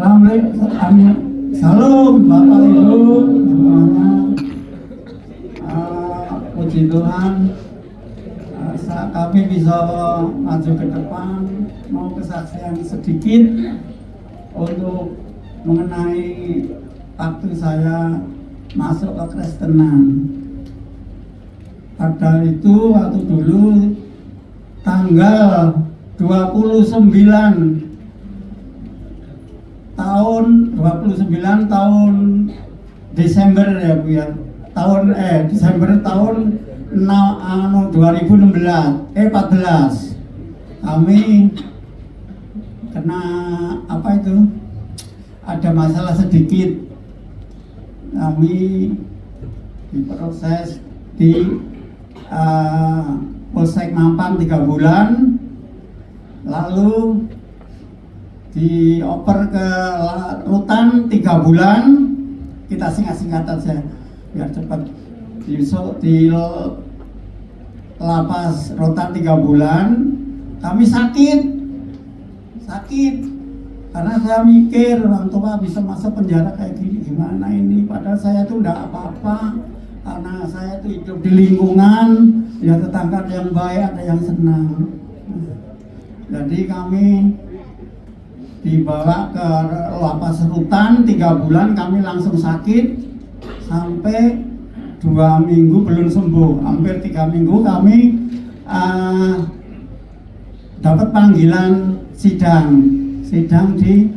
Assalamualaikum. Salam Bapak Ibu semuanya. Puji Tuhan, kami bisa maju ke depan. Mau kesaksian sedikit untuk mengenai waktu saya masuk ke Kristenan. Pada itu waktu dulu tanggal 29 tahun Desember ya Bu ya. Desember tahun 14 kami kena ada masalah sedikit. Kami diproses di Polsek Mampang 3 bulan, lalu dioper ke rutan 3 bulan. Kita singkat-singkat aja biar cepat. Di lapas rutan 3 bulan. Kami sakit karena saya mikir orang tua bisa masuk penjara kayak gini, gimana ini, padahal saya tuh enggak apa-apa karena saya tuh hidup di lingkungan ya, tetangga yang baik, ada yang senang. Jadi kami dibawa ke lapas rutan 3 bulan. Kami langsung sakit sampai 2 minggu belum sembuh, hampir 3 minggu. Kami dapat panggilan sidang di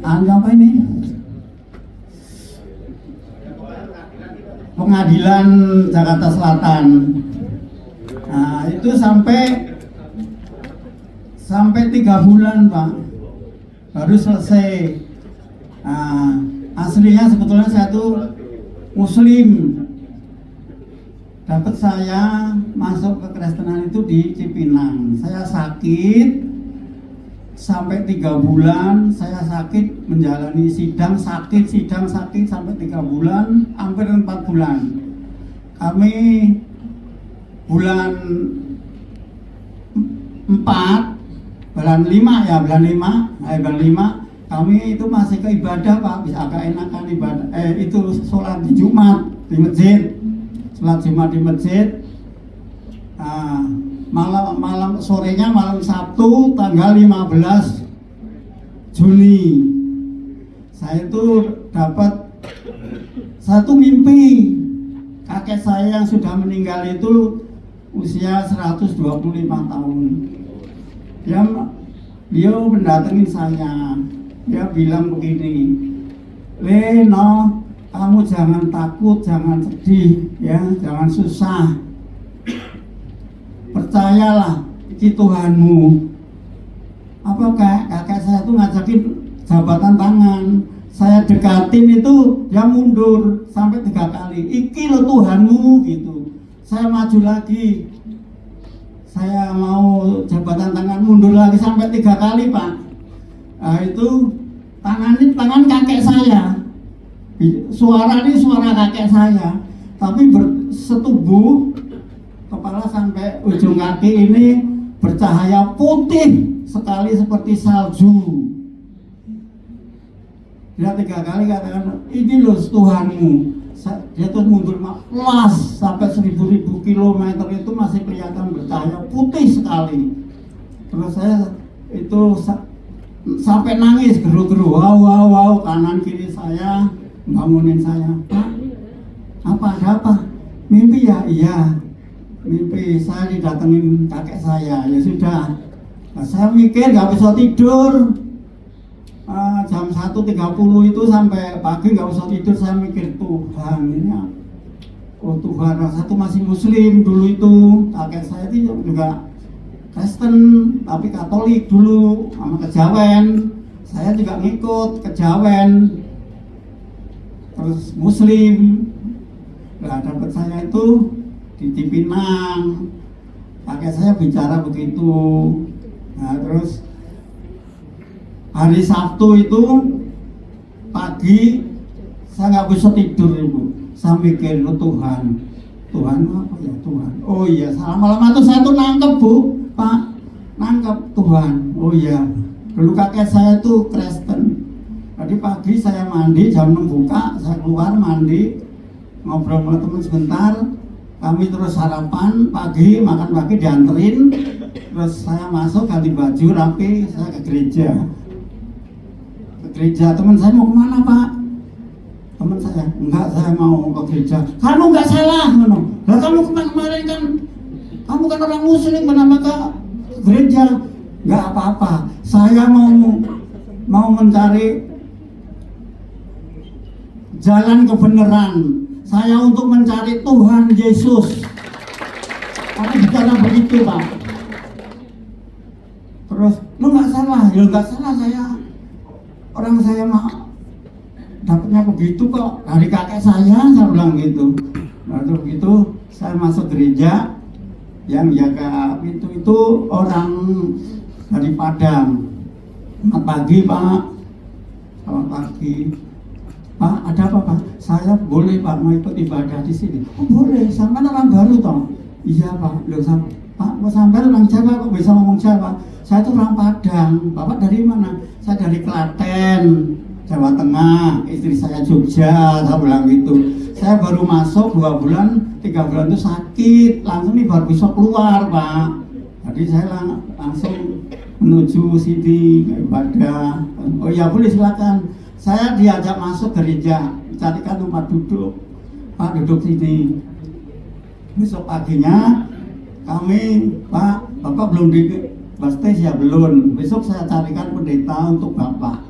apa ini, Pengadilan Jakarta Selatan. Nah, itu sampai 3 bulan Pak, baru selesai. Aslinya sebetulnya saya tuh Muslim. Dapat saya masuk ke Kristenan itu di Cipinang. Saya sakit sampai 3 bulan. Saya sakit menjalani sidang sakit sampai 3 bulan, hampir 4 bulan. Kami bulan 5 kami itu masih ke ibadah Pak, bisa agak enakan ibadah. Itu sholat di Jumat di masjid. Sholat Jumat di masjid. Malam sorenya malam Sabtu tanggal 15 Juni saya itu dapat satu mimpi. Kakek saya yang sudah meninggal itu usia 125 tahun. Dia mendatangi saya. Dia bilang begini, "Leno, kamu jangan takut, jangan sedih, ya, jangan susah. Percayalah di Tuhanmu." Kakek saya tuh ngajakin jabatan tangan. Saya dekatin itu, dia mundur sampai 3 kali. "Iki lo Tuhanmu," gitu. Saya maju lagi. Saya mau jabatan tangan, mundur lagi sampai 3 kali Pak. Nah itu tangan kakek saya. Suara ini suara kakek saya, tapi bersetubuh, kepala sampai ujung kaki ini bercahaya putih sekali seperti salju. Dia 3 kali katakan, "Ini loh Tuhanmu." Dia terus mundur luas sampai 1000 kilometer itu masih kelihatan bercahaya putih sekali. Terus saya itu sampai nangis geru-geru, wow, kanan kiri saya bangunin saya. "Pak, ada apa? Mimpi ya?" "Iya, mimpi saya didatengin kakek saya." "Ya sudah." Nah, saya mikir nggak bisa tidur. Jam 1.30 itu sampai pagi nggak bisa tidur. Saya mikir, Tuhan ini, Tuhan, satu masih Muslim dulu itu. Kakek saya itu juga Kristen tapi Katolik dulu sama Kejawen. Saya juga ngikut Kejawen, terus Muslim. Nah, dapat saya itu di Cipinang. Kakek saya bicara begitu. Nah, terus hari Sabtu itu pagi saya nggak bisa tidur Ibu. Saya mikir, Tuhan apa ya Tuhan? Oh iya, lama-lama tuh saya tuh nangkep Bu, Pak. menangkap Tuhan. Oh iya, dulu kakek saya itu Kristen. Tadi pagi saya mandi, jam 6 buka, saya keluar mandi, ngobrol sama teman sebentar. Kami terus sarapan pagi, makan pagi dianterin. Terus saya masuk, ganti baju, rapi, saya ke gereja. Ke gereja, teman saya mau kemana Pak? Teman saya, enggak, saya mau ke gereja. Kamu enggak salah, lah kamu kemarin kan, kamu kan orang muslim, kenapa ke gereja? Enggak apa-apa, saya mau mencari jalan kebenaran. Saya untuk mencari Tuhan Yesus. Aku bicara begitu Pak. Terus, lu nggak salah, ya nggak salah orang saya mah dapatnya begitu kok dari kakek saya bilang gitu. Lalu begitu saya masuk gereja, yang jaga pintu itu orang dari Padang. Selamat pagi Pak. Selamat pagi. Pak, ada apa Pak? Saya boleh Pak mau ikut ibadah di sini. Oh boleh, sampai orang baru toh. Iya Pak, loh Pak, mau sampai orang Jawa kok bisa ngomong Jawa? Saya itu orang Padang. Bapak dari mana? Saya dari Klaten, Jawa Tengah. Istri saya Jogja, saya bilang gitu. Saya baru masuk 2 bulan, 3 bulan itu sakit, langsung nih baru bisa keluar Pak. Jadi saya langsung menuju sini ibadah. Oh iya boleh silakan. Saya diajak masuk gereja, carikan tempat duduk. Pak duduk sini. Besok paginya kami, Pak, Bapak belum dibaptis ya belum. Besok saya carikan pendeta untuk Bapak.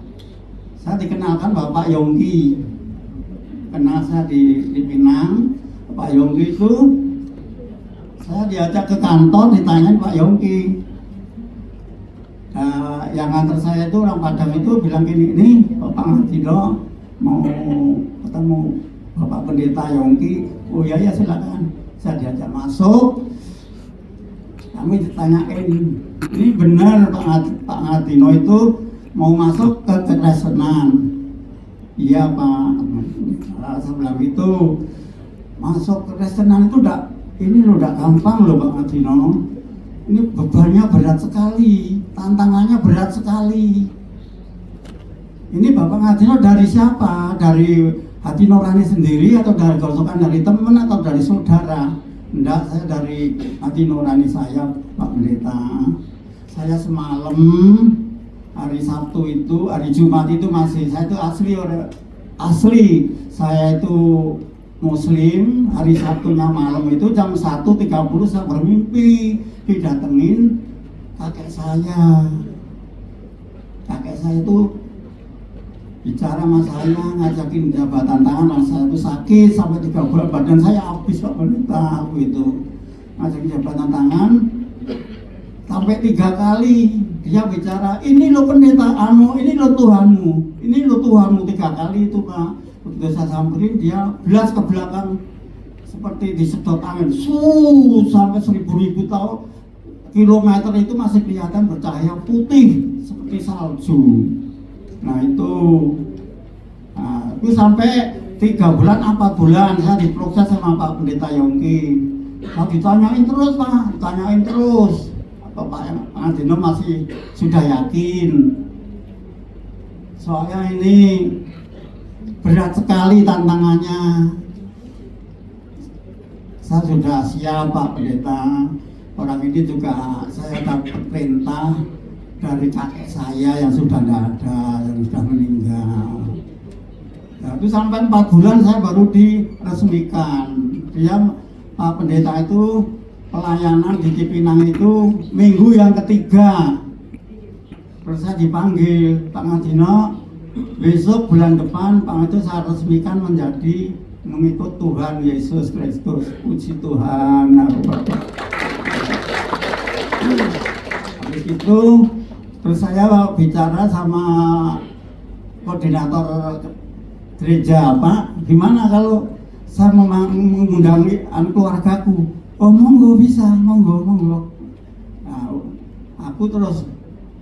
Saya dikenalkan Bapak Yongki. Kenal saya di Pinang. Pak Yongki itu saya diajak ke kantor, ditanyain Pak Yongki. Yang antar saya itu orang Padang itu bilang gini, ini Bapak Ngadino mau ketemu Bapak Pendeta Yongki. Oh iya ya silakan. Saya diajak masuk. Kami ditanyain, ini benar Pak Ngadino itu mau masuk ke Kekristenan? Iya Pak. Saya bilang itu masuk ke Kekristenan itu ini loh udah gampang loh Pak Ngadino. Ini bebannya berat sekali, tantangannya berat sekali. Ini Bapak Ngadino dari siapa? Dari hati nurani sendiri atau dari gosokan dari teman atau dari saudara? Enggak, saya dari hati nurani saya Pak Pendeta. Saya semalam hari Sabtu itu, hari Jumat itu masih, saya itu asli. Saya itu Muslim, hari Sabtunya malam itu jam 1.30 saya bermimpi didatengin kakek saya. Kakek saya itu bicara sama saya, ngajakin jabatan tangan, saya itu sakit sampai 3 bulan, badan saya habis Pak Pendeta. Aku itu ngajakin jabatan tangan sampai 3 kali dia bicara, ini lo pendeta ini lo Tuhanmu, ini lo Tuhanmu. 3 kali itu Pak. Begitu saya samperin, dia belas ke belakang seperti disedot angin, sampai 1000 tahun kilometer itu masih kelihatan bercahaya putih seperti salju. Nah itu sampai 3 bulan 4 bulan saya diproses sama Pak Pendeta Yongki. Saya ditanyain terus Pak, ditanyain terus. Apa Pak Ngadino masih sudah yakin? Soalnya ini berat sekali tantangannya. Saya sudah siap Pak Pendeta. Orang ini juga saya dapat perintah dari kakek saya yang sudah tidak ada, yang sudah meninggal. Nah, itu sampai 4 bulan saya baru diresmikan. Dia Pak Pendeta itu pelayanan di Cipinang itu minggu yang ketiga. Terus saya dipanggil, Pak Ngadino, besok bulan depan Pak itu saya resmikan menjadi mengikut Tuhan Yesus Kristus. Puji Tuhan. Habis itu terus saya bicara sama koordinator gereja, Pak, gimana kalau saya mengundang keluargaku? Oh monggo bisa, monggo. Nah, aku terus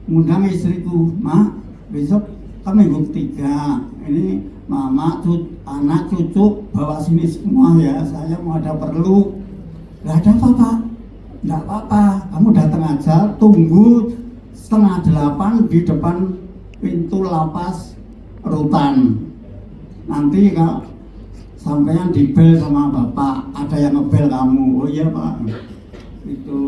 mengundang istriku, Mak, besok kan minggu ketiga, ini mama, anak, cucu bawa sini semua ya, saya mau ada perlu. Nggak ada apa-apa, nggak apa-apa, kamu datang aja, tunggu 7:30 di depan pintu lapas rutan. Nanti kalau sampean dibel sama bapak, ada yang ngebel kamu. Oh iya pak, itu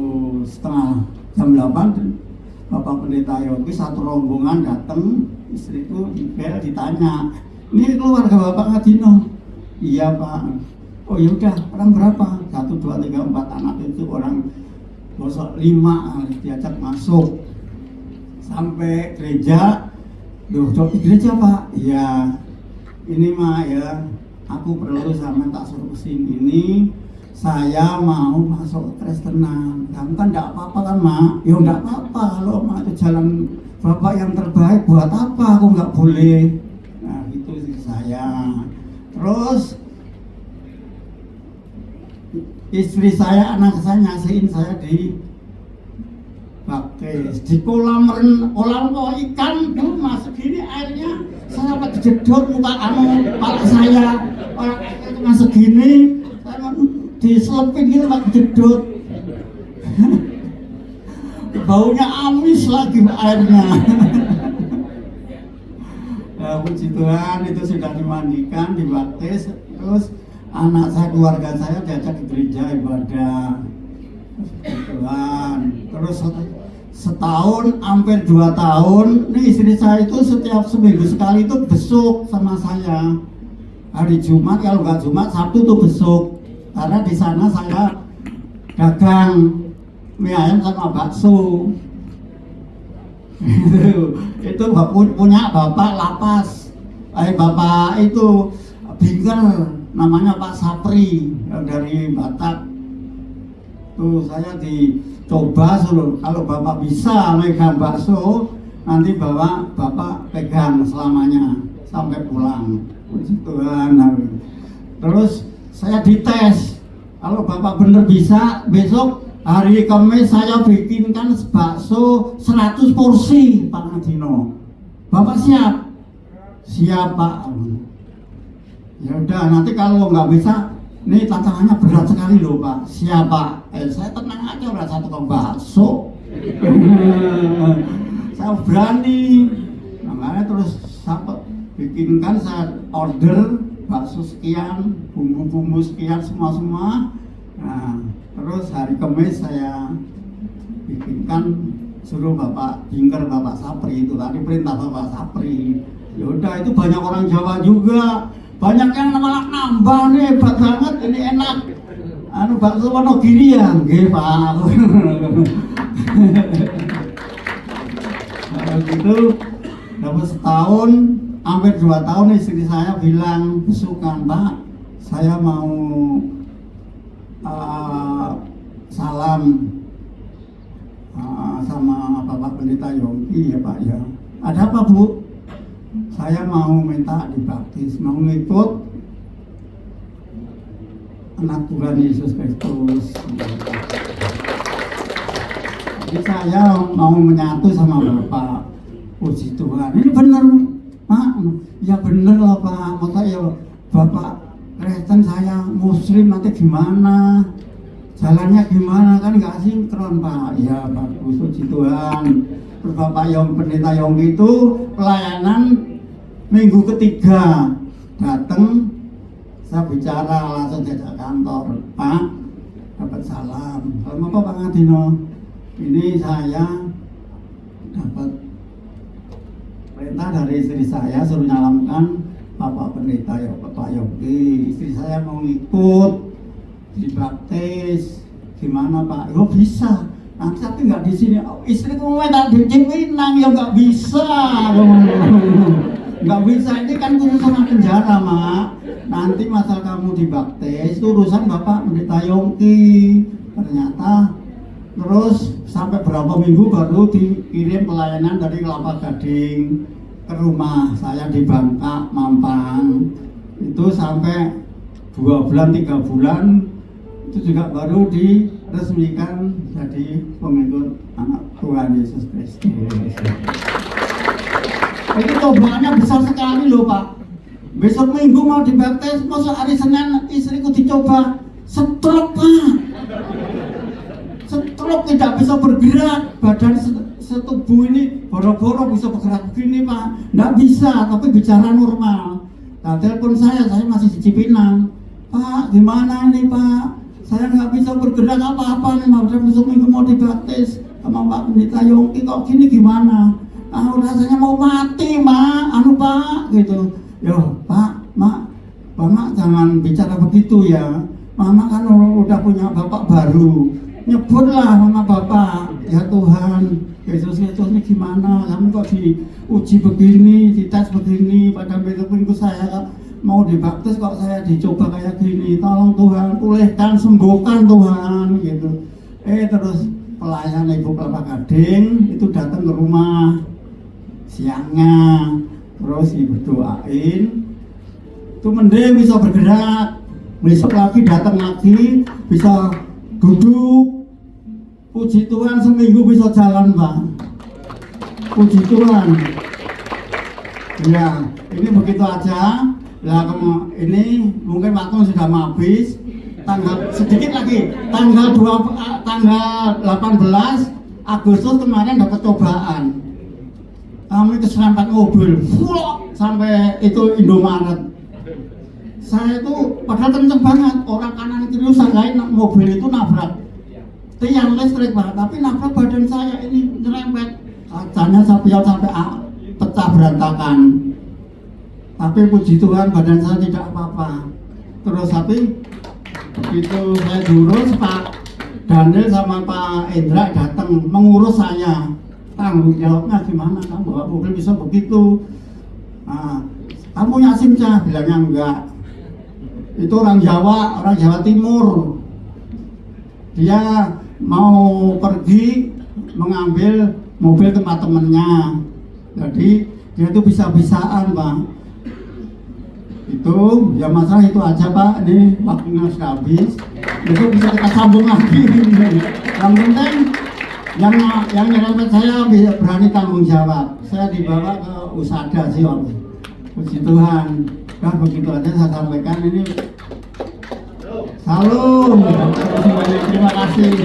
setengah jam 8 Bapak Pendeta Yogi satu rombongan datang, istriku dibel, ditanya, ini keluarga Bapak Ngadino? Iya Pak. Oh ya udah, orang berapa? 1, 2, 3, 4 anak itu orang bosok 5 diajak masuk sampai gereja. Loh, gereja Pak? Ya ini mah ya, aku perlu sama tak suruh kesini ini. Saya mau masuk Kristenan. Kamu kan enggak apa-apa kan mak? Ya enggak apa-apa, kalau mak itu jalan Bapak yang terbaik, buat apa aku enggak boleh? Nah itu sih saya. Terus istri saya, anak saya nyasihin saya di baptis di kolam kok ikan tuh masuk gini airnya, saya sampai kejedot muka kepala saya, orang itu masuk gini, saya diselepin gitu pak, kejedot. Baunya amis lagi airnya. Ya, puji Tuhan itu sudah dimandikan, dibaptis, terus anak saya, keluarga saya diajak ke gereja ibadah. Tuhan. Terus setahun, hampir 2 tahun, nih istri saya itu setiap seminggu sekali itu besuk sama saya. Hari Jumat, kalau nggak Jumat, Sabtu tuh besuk. Karena di sana saya dagang mie ayam sama bakso. Itu punya bapak lapas, bapak itu Bingker, namanya Pak Sapri yang dari Batak. Tuh saya dicoba suruh, kalau bapak bisa megang bakso, nanti bapak pegang selamanya sampai pulang. Puji Tuhan. Terus saya dites, kalau bapak bener bisa, besok hari Kamis saya bikinkan bakso 100 porsi Pak Ngadino. Bapak siap? Siap Pak. Ya udah, nanti kalau nggak bisa, ini tantangannya berat sekali loh Pak. Siap Pak. Saya tenang aja, udah 1 kong bakso. Saya berani. Makanya terus saya bikinkan, saya order bakso sekian, bumbu-bumbu sekian, semua. Nah, terus hari Kamis saya bikinkan, suruh Bapak Bingker, Bapak Sapri itu tadi, perintah Bapak Sapri. Ya udah, itu banyak orang Jawa juga, banyak yang malah nambah nih, hebat banget, ini enak. Bakso Wonogiri ya, nggih Pak. Kalau gitu dapat setahun, hampir 2 tahun istri saya bilang, besukan Pak, saya mau salam sama Bapak Pendeta Yongki ya Pak ya. Ada apa Bu? Saya mau minta dibaptis, mau ngikut anak Tuhan Yesus Kristus. Jadi saya mau menyatu sama Bapak. Puji Tuhan. Ini benar Pak? Ya benar lah Pak. Maka ya Bapak Kristen, saya Muslim, nanti gimana? Jalannya gimana? Kan nggak sinkron Pak. Ya bagus, puji Tuhan. Terus Bapak Pendeta Yongki itu pelayanan minggu ketiga datang, saya bicara langsung diajak kantor, Pak dapat salam. Salam apa Pak Ngadino? Ini saya dapat perintah dari istri saya suruh nyalamkan Bapak Pendeta ya Bapak Yogi. Istri saya mau ngikut dibaptis, gimana Pak? Yo bisa. Nanti tapi nggak di sini. Istri mau minta di Cipinang, ya nggak bisa. Nggak bisa, ini kan urusan penjara Mak. Nanti masa kamu dibaptis itu urusan Bapak Pendeta Yongki. Ternyata terus sampai berapa minggu baru dikirim pelayanan dari Kelapa Gading ke rumah saya di Bangka, Mampang. Itu sampai 2 bulan, 3 bulan itu juga baru diresmikan jadi pengikut anak Tuhan Yesus Kristus. Itu cobaannya besar sekali loh Pak. Besok minggu mau dibaptis, masuk hari Senin istriku dicoba stroke Pak. Stroke mengantuk, tidak bisa bergerak, badan setubuh ini boro-boro bisa bergerak begini Pak, nggak bisa, tapi bicara normal. Nah telepon saya masih di Cipinang, Pak gimana ini Pak, saya nggak bisa bergerak apa-apa nih, mau besok minggu mau dibaptis sama Pak Pendeta Yongki, kok gini gimana? Rasanya mau mati Mak, Pak gitu. Yo Pak, Mak, jangan bicara begitu ya. Mama kan udah punya bapak baru, nyebutlah sama bapak, ya Tuhan, Yesus ini gimana, kamu kok diuji begini, dites begini, pada besok minggu saya mau dibaptis kok saya dicoba kayak gini, tolong Tuhan, pulihkan, sembuhkan Tuhan, gitu. Terus pelayan Ibu Kelapa Gading itu datang ke rumah siangnya, terus Ibu doain, itu mending bisa bergerak. Besok lagi datang lagi bisa duduk, puji Tuhan seminggu bisa jalan Pak, puji Tuhan. Ya ini begitu aja. Lah ini mungkin waktu sudah mau habis. Sedikit lagi tanggal 18 Agustus kemarin dapat cobaan, kami keserempet mobil sampai itu Indomaret. Saya itu padahal kenceng banget, orang kanan kiri sanggain mobil itu nabrak tiang listrik Pak, tapi nabrak badan saya ini nyerempet, kacanya sampai pecah berantakan. Tapi puji Tuhan badan saya tidak apa-apa. Terus tapi begitu saya diurus, Pak Daniel sama Pak Indra datang mengurus saya, tanggung jawabnya gimana kamu bawa mobil bisa begitu. Kamu punya SIM cah? Bilangnya enggak. Itu orang Jawa Timur, dia mau pergi mengambil mobil tempat temennya, jadi dia itu bisa-bisaan Pak. Itu ya masalah itu aja Pak, ini waktunya sudah habis, itu bisa kita sambung lagi. Yang penting yang nyerempet saya berani tanggung jawab, saya dibawa ke USADA sih Om. Puji Tuhan. Nah begitu aja saya sampaikan ini. Salam. Terima kasih.